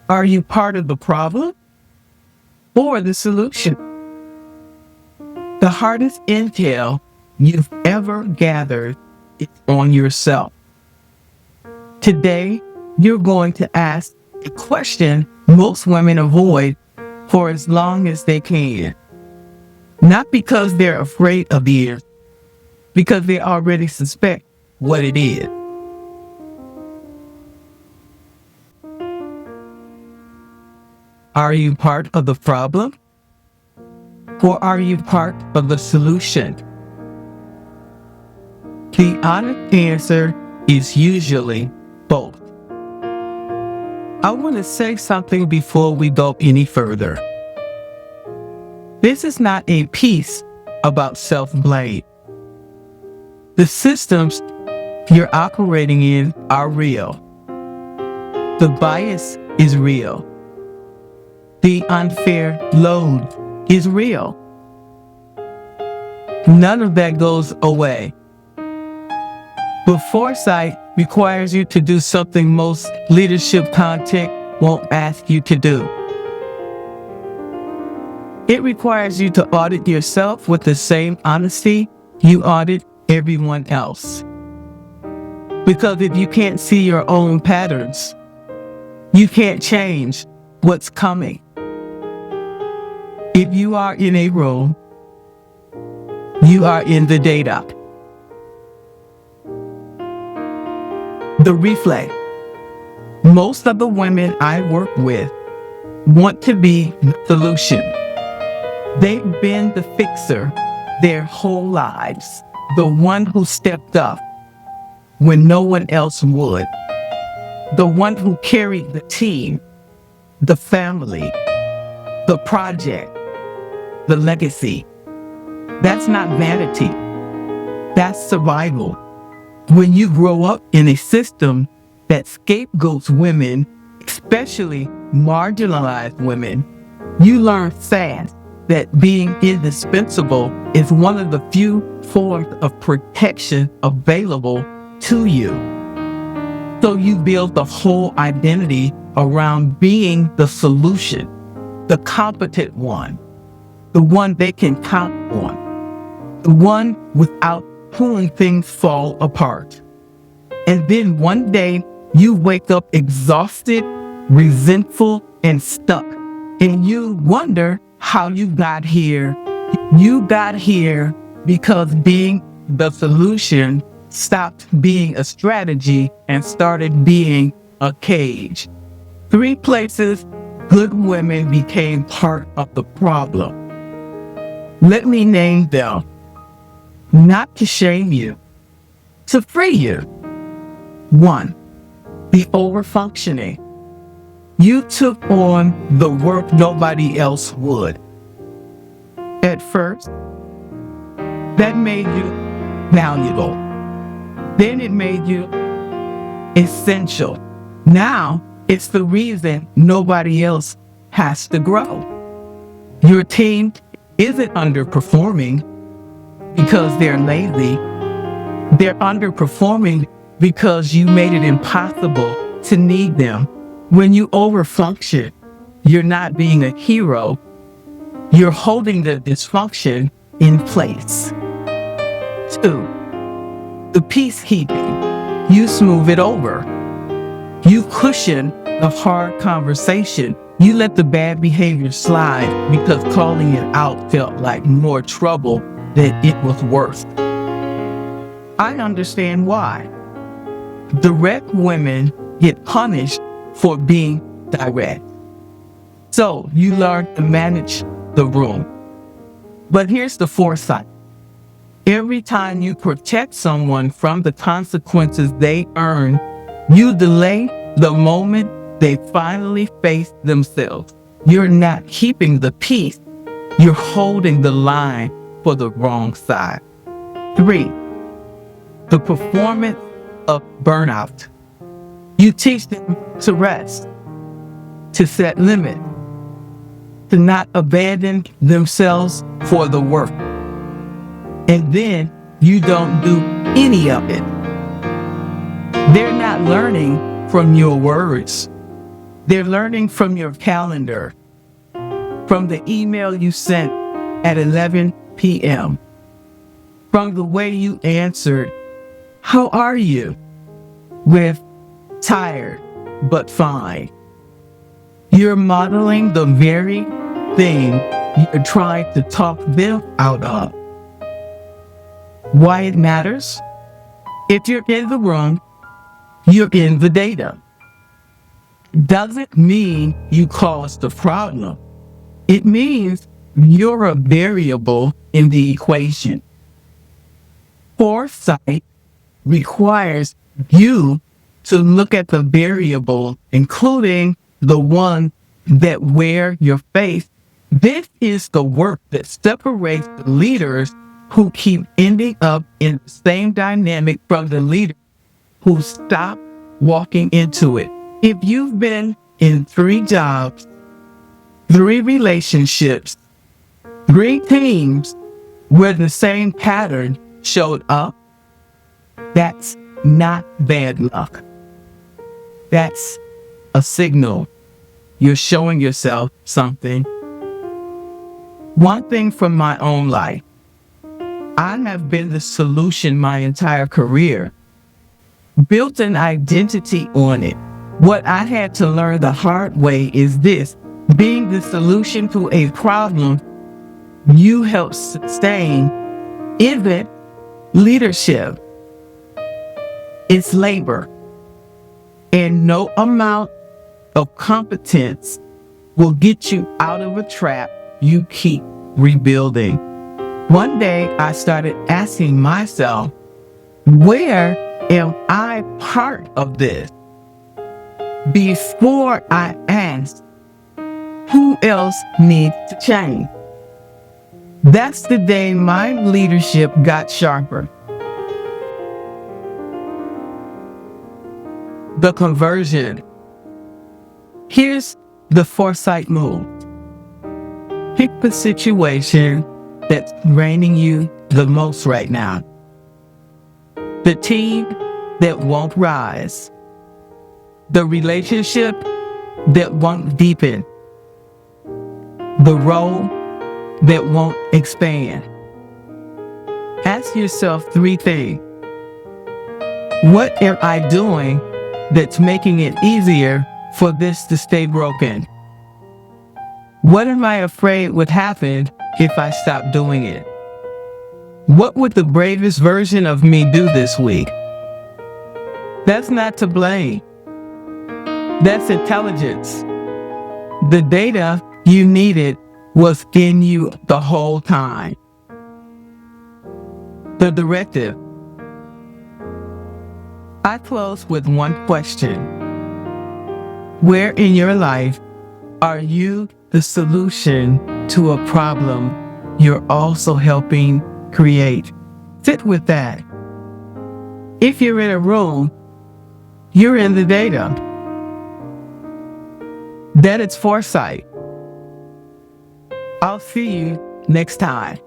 Are you part of the problem or the solution? The hardest intel you've ever gathered is on yourself. Today, you're going to ask a question most women avoid for as long as they can. Not because they're afraid of the answer, because they already suspect what it is. Are you part of the problem? Or are you part of the solution? The honest answer is usually both. I want to say something before we go any further. This is not a piece about self-blame. The systems you're operating in are real. The bias is real. The unfair load is real. None of that goes away. But foresight requires you to do something most leadership content won't ask you to do. It requires you to audit yourself with the same honesty you audit everyone else. Because if you can't see your own patterns, you can't change what's coming. If you are in a room, you are in the data. The reflex. Most of the women I work with want to be the solution. They've been the fixer their whole lives, the one who stepped up when no one else would, the one who carried the team, the family, the project, the legacy. That's not vanity. That's survival. When you grow up in a system that scapegoats women, especially marginalized women, you learn fast that being indispensable is one of the few forms of protection available to you. So you build the whole identity around being the solution, the competent one, the one they can count on, the one without whom things fall apart. And then one day you wake up exhausted, resentful, and stuck. And you wonder how you got here. You got here because being the solution stopped being a strategy and started being a cage. 3 places good women became part of the problem. Let me name them. Not to shame you, to free you. 1, the overfunctioning. You took on the work nobody else would. At first, that made you valuable. Then it made you essential. Now it's the reason nobody else has to grow. Your team isn't underperforming because they're lazy. They're underperforming because you made it impossible to need them. When you overfunction, you're not being a hero. You're holding the dysfunction in place. 2, the peacekeeping. You smooth it over. You cushion the hard conversation. You let the bad behavior slide because calling it out felt like more trouble than it was worth. I understand why. Direct women get punished for being direct. So you learn to manage the room. But here's the foresight. Every time you protect someone from the consequences they earn, you delay the moment they finally face themselves. You're not keeping the peace. You're holding the line for the wrong side. 3, the performance of burnout. You teach them to rest, to set limits, to not abandon themselves for the work. And then you don't do any of it. They're not learning from your words. They're learning from your calendar, from the email you sent at 11 p.m., from the way you answered, "How are you?" with "tired, but fine." You're modeling the very thing you're trying to talk them out of. Why it matters? If you're in the room, you're in the data. Doesn't mean you caused the problem. It means you're a variable in the equation. Foresight requires you to look at the variable, including the one that wear your face. This is the work that separates the leaders who keep ending up in the same dynamic from the leaders who stop walking into it. If you've been in 3 jobs, 3 relationships, 3 teams where the same pattern showed up, that's not bad luck. That's a signal. You're showing yourself something. One thing from my own life, I have been the solution my entire career, built an identity on it. What I had to learn the hard way is this: being the solution to a problem you help sustain isn't leadership, it's labor. And no amount of competence will get you out of a trap you keep rebuilding. One day I started asking myself, where am I part of this? Before I asked, who else needs to change? That's the day my leadership got sharper. The conversion. Here's the Foresight move. Pick the situation that's draining you the most right now. The team that won't rise. The relationship that won't deepen. The role that won't expand. Ask yourself 3 things. What am I doing that's making it easier for this to stay broken? What am I afraid would happen if I stop doing it? What would the bravest version of me do this week? That's not to blame. That's intelligence. The data you needed was in you the whole time. The directive. I close with one question. Where in your life are you the solution to a problem you're also helping create? Sit with that. If you're in a room, you're in the data. That is foresight. I'll see you next time.